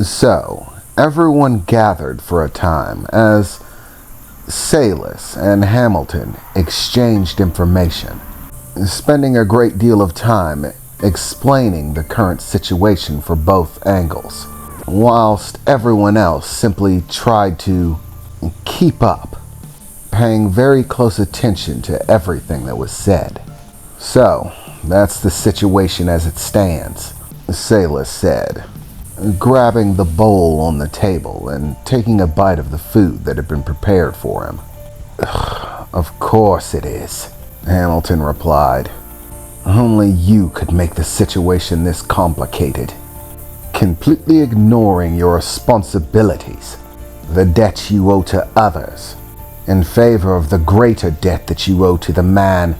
So, everyone gathered for a time as Salis and Hamilton exchanged information, spending a great deal of time explaining the current situation for both angles, whilst everyone else simply tried to keep up, paying very close attention to everything that was said. So, that's the situation as it stands, Salis said, grabbing the bowl on the table and taking a bite of the food that had been prepared for him. Of course it is, Hamilton replied. Only you could make the situation this complicated, completely ignoring your responsibilities, the debt you owe to others, in favor of the greater debt that you owe to the man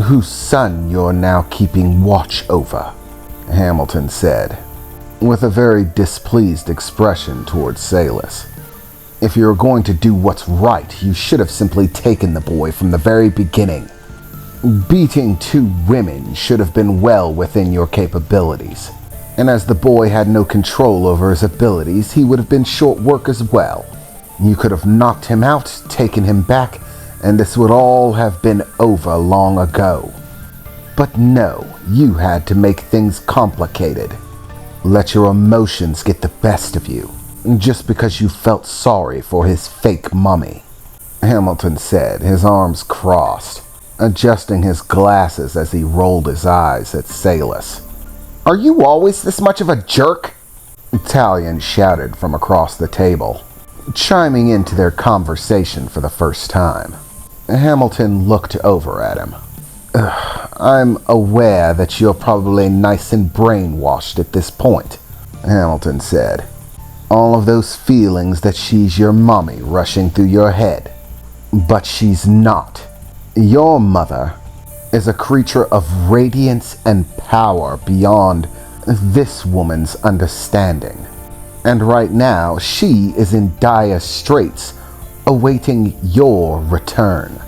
whose son you're now keeping watch over, Hamilton said, with a very displeased expression towards Salis. If you're going to do what's right, you should have simply taken the boy from the very beginning. Beating 2 women should have been well within your capabilities, and as the boy had no control over his abilities, he would have been short work as well. You could have knocked him out, taken him back, and this would all have been over long ago. But no, you had to make things complicated. Let your emotions get the best of you, just because you felt sorry for his fake mummy, Hamilton said, his arms crossed, adjusting his glasses as he rolled his eyes at Salis. Are you always this much of a jerk? Taleon shouted from across the table, chiming into their conversation for the first time. Hamilton looked over at him. I'm aware that you're probably nice and brainwashed at this point, Hamilton said. All of those feelings that she's your mommy rushing through your head. But she's not. Your mother is a creature of radiance and power beyond this woman's understanding. And right now, she is in dire straits, awaiting your return.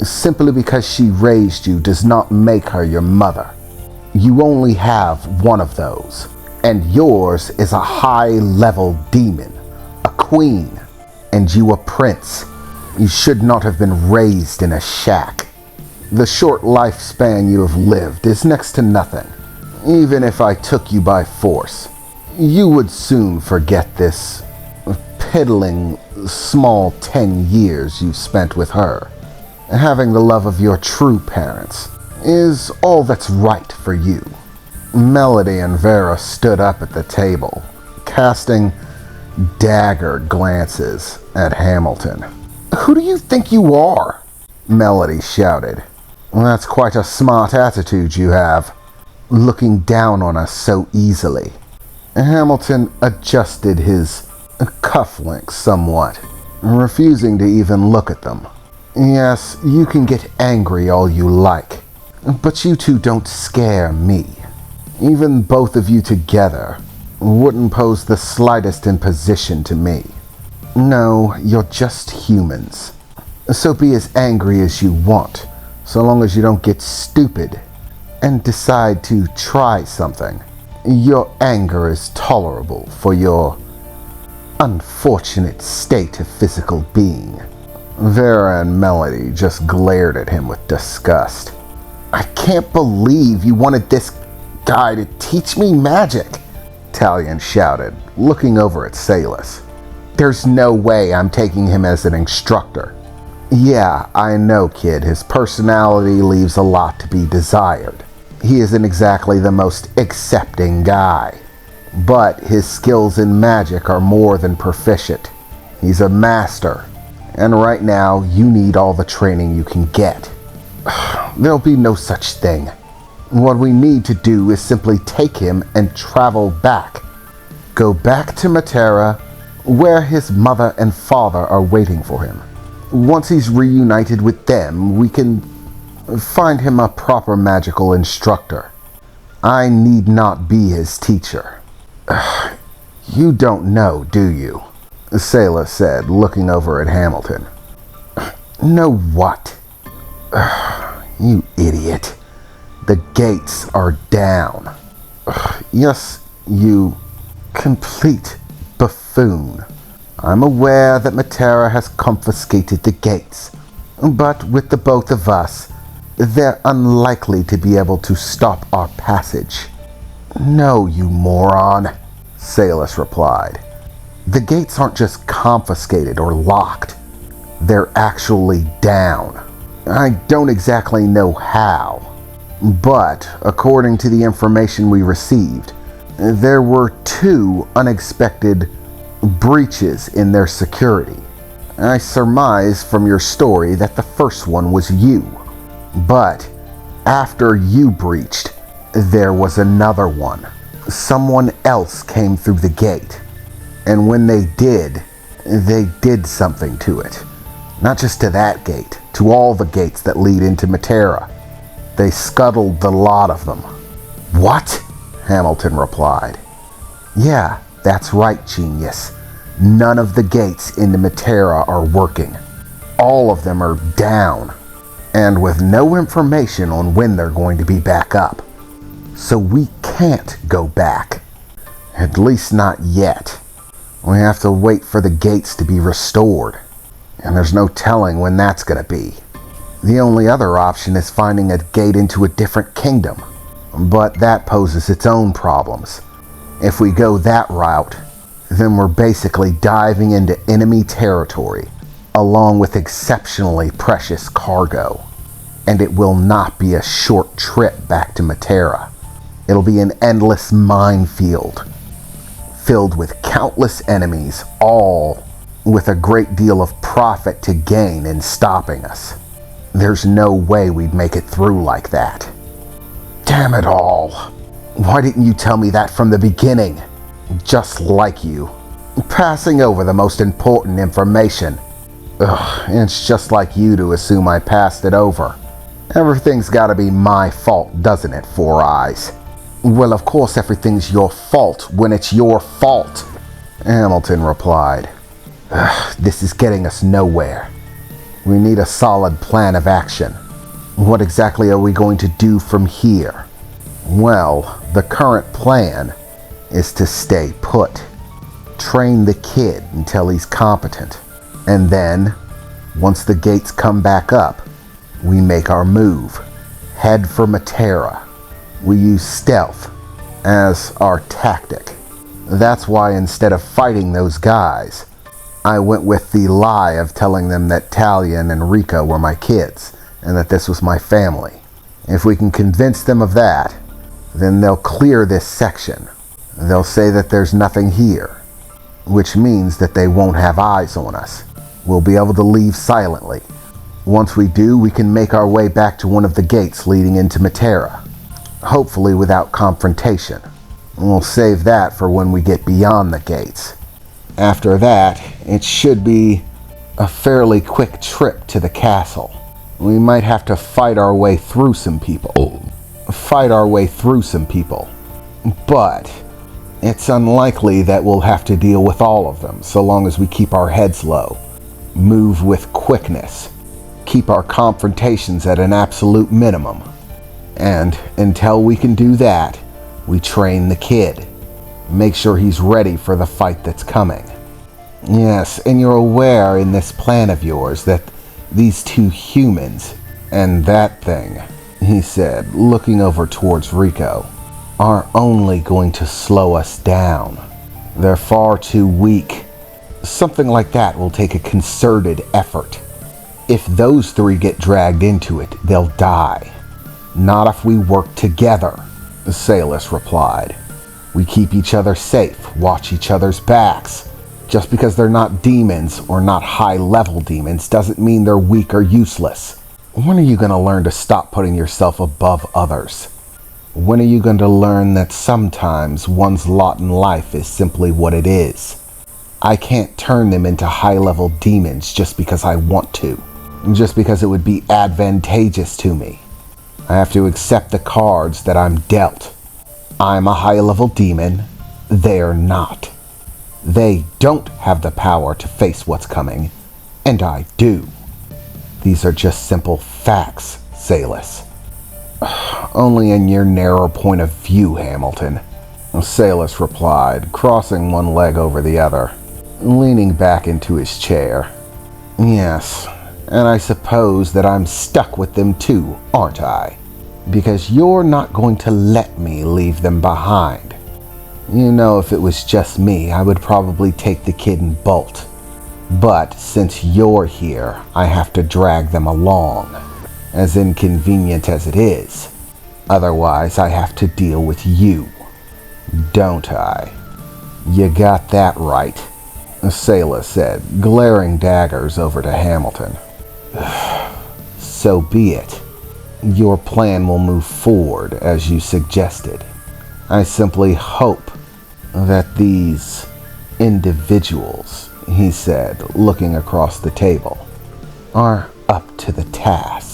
Simply because she raised you does not make her your mother. You only have one of those, and yours is a high-level demon, a queen, and you a prince. You should not have been raised in a shack. The short lifespan you have lived is next to nothing. Even if I took you by force, you would soon forget this piddling, small 10 years you spent with her. Having the love of your true parents is all that's right for you. Melody and Vera stood up at the table, casting dagger glances at Hamilton. Who do you think you are? Melody shouted. That's quite a smart attitude you have, looking down on us so easily. Hamilton adjusted his cufflinks somewhat, refusing to even look at them. Yes, you can get angry all you like, but you two don't scare me. Even both of you together wouldn't pose the slightest imposition to me. No, you're just humans. So be as angry as you want, so long as you don't get stupid and decide to try something. Your anger is tolerable for your unfortunate state of physical being. Vera and Melody just glared at him with disgust. I can't believe you wanted this guy to teach me magic, Taleon shouted, looking over at Salis. There's no way I'm taking him as an instructor. Yeah, I know, kid, his personality leaves a lot to be desired. He isn't exactly the most accepting guy, but his skills in magic are more than proficient. He's a master. And right now, you need all the training you can get. There'll be no such thing. What we need to do is simply take him and travel back. Go back to Matara, where his mother and father are waiting for him. Once he's reunited with them, we can find him a proper magical instructor. I need not be his teacher. You don't know, do you? Salis said, looking over at Hamilton. Know what? You idiot. The gates are down. Yes, you complete buffoon. I'm aware that Matara has confiscated the gates, but with the both of us, they're unlikely to be able to stop our passage. No, you moron, Salus replied. The gates aren't just confiscated or locked. They're actually down. I don't exactly know how, but according to the information we received, there were 2 unexpected breaches in their security. I surmise from your story that the first one was you, but after you breached, there was another one. Someone else came through the gate, and when they did something to it. Not just to that gate, to all the gates that lead into Matara. They scuttled the lot of them. What? Hamilton replied. Yeah, that's right, genius. None of the gates into Matara are working. All of them are down, and with no information on when they're going to be back up. So we can't go back. At least not yet. We have to wait for the gates to be restored, and there's no telling when that's going to be. The only other option is finding a gate into a different kingdom, but that poses its own problems. If we go that route, then we're basically diving into enemy territory, along with exceptionally precious cargo, and it will not be a short trip back to Matara. It'll be an endless minefield, filled with countless enemies, all with a great deal of profit to gain in stopping us. There's no way we'd make it through like that. Damn it all. Why didn't you tell me that from the beginning? Just like you. Passing over the most important information. Ugh, it's just like you to assume I passed it over. Everything's gotta be my fault, doesn't it, Four Eyes? Well, of course everything's your fault when it's your fault, Hamilton replied. This is getting us nowhere. We need a solid plan of action. What exactly are we going to do from here? Well, the current plan is to stay put. Train the kid until he's competent. And then, once the gates come back up, we make our move. Head for Matara. We use stealth as our tactic. That's why instead of fighting those guys, I went with the lie of telling them that Taleon and Rico were my kids, and that this was my family. If we can convince them of that, then they'll clear this section. They'll say that there's nothing here, which means that they won't have eyes on us. We'll be able to leave silently. Once we do, we can make our way back to one of the gates leading into Matara, hopefully without confrontation. We'll save that for when we get beyond the gates. After that, it should be a fairly quick trip to the castle. We might have to fight our way through some people. But it's unlikely that we'll have to deal with all of them, so long as we keep our heads low, move with quickness, keep our confrontations at an absolute minimum. And until we can do that, we train the kid. Make sure he's ready for the fight that's coming. Yes, and you're aware in this plan of yours that these 2 humans and that thing, he said, looking over towards Rico, are only going to slow us down. They're far too weak. Something like that will take a concerted effort. If those 3 get dragged into it, they'll die. Not if we work together, Salus replied. We keep each other safe, watch each other's backs. Just because they're not demons or not high-level demons doesn't mean they're weak or useless. When are you going to learn to stop putting yourself above others? When are you going to learn that sometimes one's lot in life is simply what it is? I can't turn them into high-level demons just because I want to, just because it would be advantageous to me. I have to accept the cards that I'm dealt. I'm a high-level demon. They're not. They don't have the power to face what's coming, and I do. These are just simple facts, Salus. Only in your narrow point of view, Hamilton. Salus replied, crossing one leg over the other, leaning back into his chair. Yes, and I suppose that I'm stuck with them too, aren't I? Because you're not going to let me leave them behind. You know, if it was just me, I would probably take the kid and bolt. But since you're here, I have to drag them along, as inconvenient as it is. Otherwise, I have to deal with you. Don't I? You got that right, Sayla said, glaring daggers over to Hamilton. So be it. Your plan will move forward as you suggested. I simply hope that these individuals, he said, looking across the table, are up to the task.